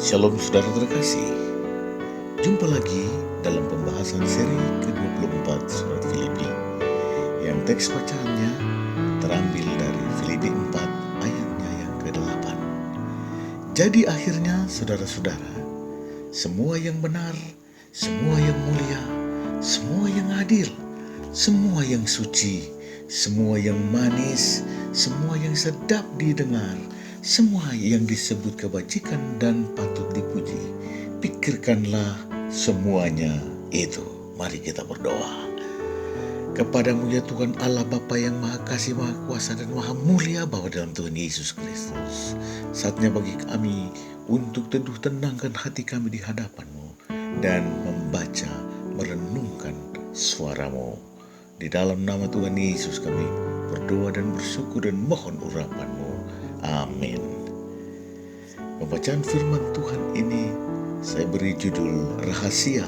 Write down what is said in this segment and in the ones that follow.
Shalom saudara terkasih. Jumpa lagi dalam pembahasan seri ke-24 Surat Filipi, yang teks bacaannya terambil dari Filipi 4 ayatnya yang ke-8. Jadi akhirnya saudara-saudara, semua yang benar, semua yang mulia, semua yang adil, semua yang suci, semua yang manis, semua yang sedap didengar, semua yang disebut kebajikan dan patut dipuji, pikirkanlah semuanya itu. Mari kita berdoa. Kepadamu ya Tuhan Allah Bapa yang Maha Kasih, Maha Kuasa dan Maha Mulia, bahwa dalam Tuhan Yesus Kristus, saatnya bagi kami untuk teduh tenangkan hati kami di hadapan-Mu dan membaca, merenungkan suara-Mu. Di dalam nama Tuhan Yesus kami berdoa dan bersyukur dan mohon urapan-Mu. Amin. Pembacaan firman Tuhan ini saya beri judul Rahasia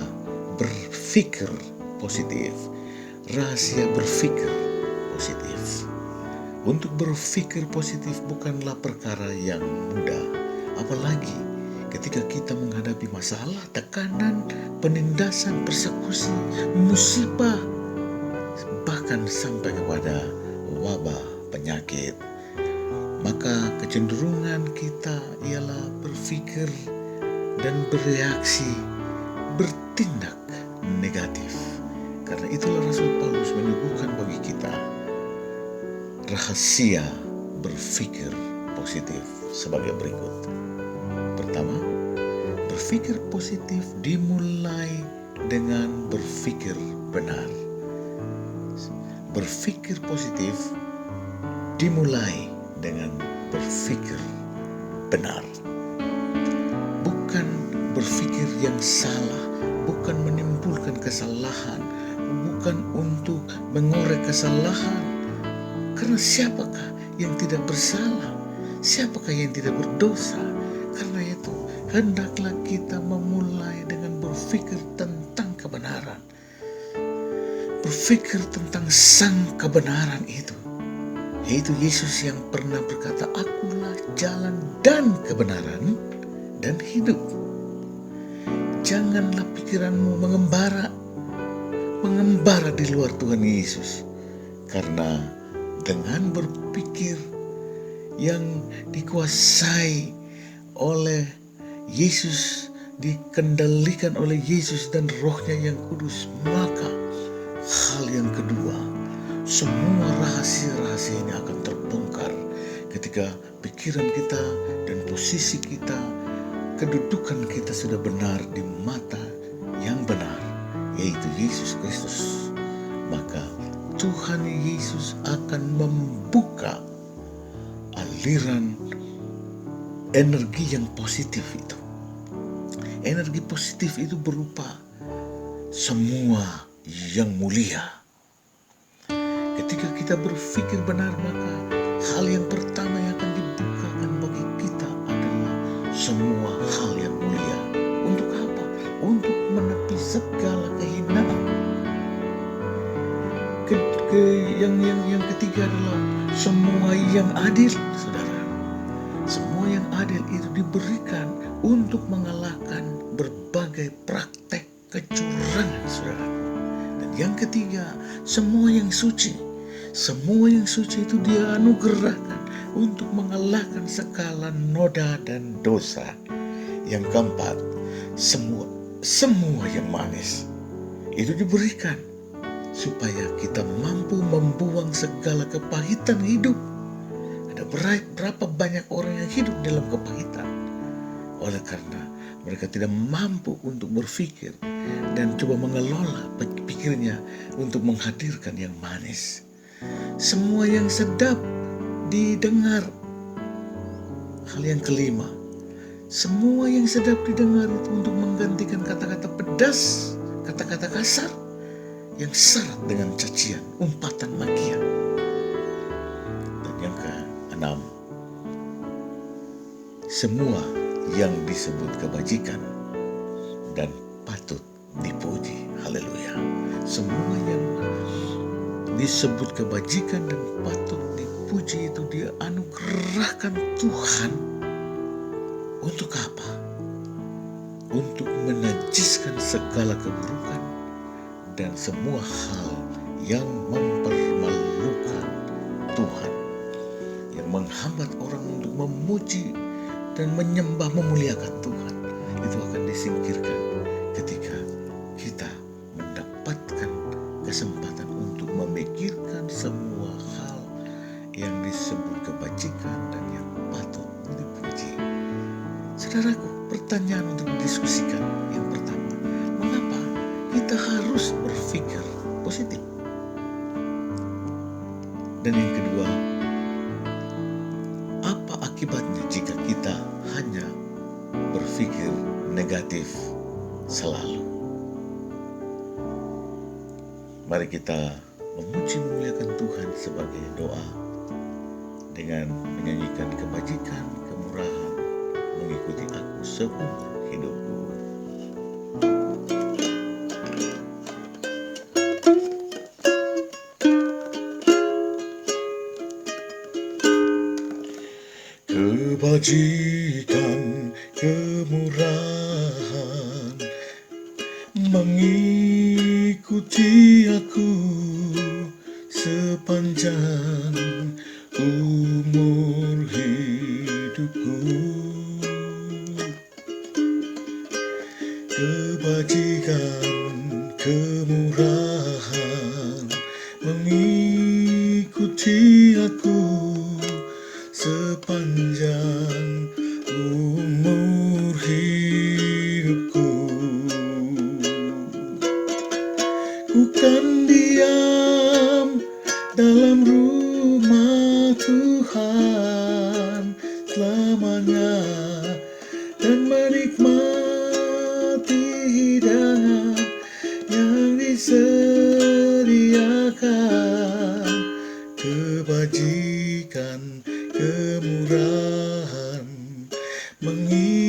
Berpikir Positif. Rahasia berpikir positif. Untuk berpikir positif bukanlah perkara yang mudah, apalagi ketika kita menghadapi masalah, tekanan, penindasan, persekusi, musibah, bahkan sampai kepada wabah, penyakit. Maka kecenderungan kita ialah berpikir dan bereaksi, bertindak negatif. Karena itulah Rasul Paulus menyuguhkan bagi kita rahasia berpikir positif sebagai berikut. Pertama, berpikir positif dimulai dengan berpikir benar. Berpikir positif dimulai dengan berpikir benar. Bukan berpikir yang salah, bukan menimbulkan kesalahan, bukan untuk mengorek kesalahan. Karena siapakah yang tidak bersalah? Siapakah yang tidak berdosa? Karena itu, hendaklah kita memulai dengan berpikir tentang kebenaran. Berpikir tentang sang kebenaran itu. Yaitu Yesus yang pernah berkata, "Akulah jalan dan kebenaran dan hidup." Janganlah pikiranmu mengembara di luar Tuhan Yesus. Karena dengan berpikir yang dikuasai oleh Yesus, dikendalikan oleh Yesus dan Roh-Nya yang kudus, maka hal yang kedua, semua rahasia-rahasia ini akan terbongkar ketika pikiran kita dan posisi kita, kedudukan kita sudah benar di mata yang benar, yaitu Yesus Kristus. Maka Tuhan Yesus akan membuka aliran energi yang positif itu. Energi positif itu berupa semua yang mulia. Ketika kita berpikir benar, maka hal yang pertama yang akan dibukakan bagi kita adalah semua hal yang mulia. Untuk apa? Untuk menepi segala kehinaan. Yang ketiga adalah semua yang adil, saudara. Semua yang adil itu diberikan untuk mengalahkan berbagai praktek kecurangan, saudara. Dan yang ketiga, semua yang suci. Semua yang suci itu dia anugerahkan untuk mengalahkan segala noda dan dosa. Yang keempat, semua yang manis itu diberikan supaya kita mampu membuang segala kepahitan hidup. Ada berapa banyak orang yang hidup dalam kepahitan oleh karena mereka tidak mampu untuk berpikir dan coba mengelola pikirnya untuk menghadirkan yang manis. Semua yang sedap didengar. Hal yang kelima, semua yang sedap didengar itu untuk menggantikan kata-kata pedas, kata-kata kasar yang syarat dengan cacian, umpatan, makian. Dan yang keenam, semua yang disebut kebajikan dan patut dipuji. Haleluya. Semua yang disebut kebajikan dan patut dipuji itu dia anugerahkan Tuhan. Untuk apa? untuk menajiskan segala keburukan dan semua hal yang mempermalukan Tuhan, yang menghambat orang untuk memuji dan menyembah memuliakan Tuhan. Itu akan disingkirkan ketika kita mendapatkan kesempatan untuk memikirkan semua hal yang disebut kebajikan dan yang patut dipuji. Saudaraku, pertanyaan untuk didiskusikan yang pertama, mengapa kita harus berpikir positif? Dan yang kedua, apa akibatnya jika kita hanya berpikir negatif selalu? Mari kita memuji memuliakan Tuhan sebagai doa dengan menyanyikan kebajikan, kemurahan, mengikuti aku seumur hidupku. Kebajikan, kemurahan mengikuti aku sepanjang umur hidupku. Kebajikan, kemurahan mengikuti aku sepanjang umur hidupku. Ku kan diam dalam rumah Tuhan selamanya dan menikmati hidangan yang disediakan. Kebajikan, kemurahan mengikuti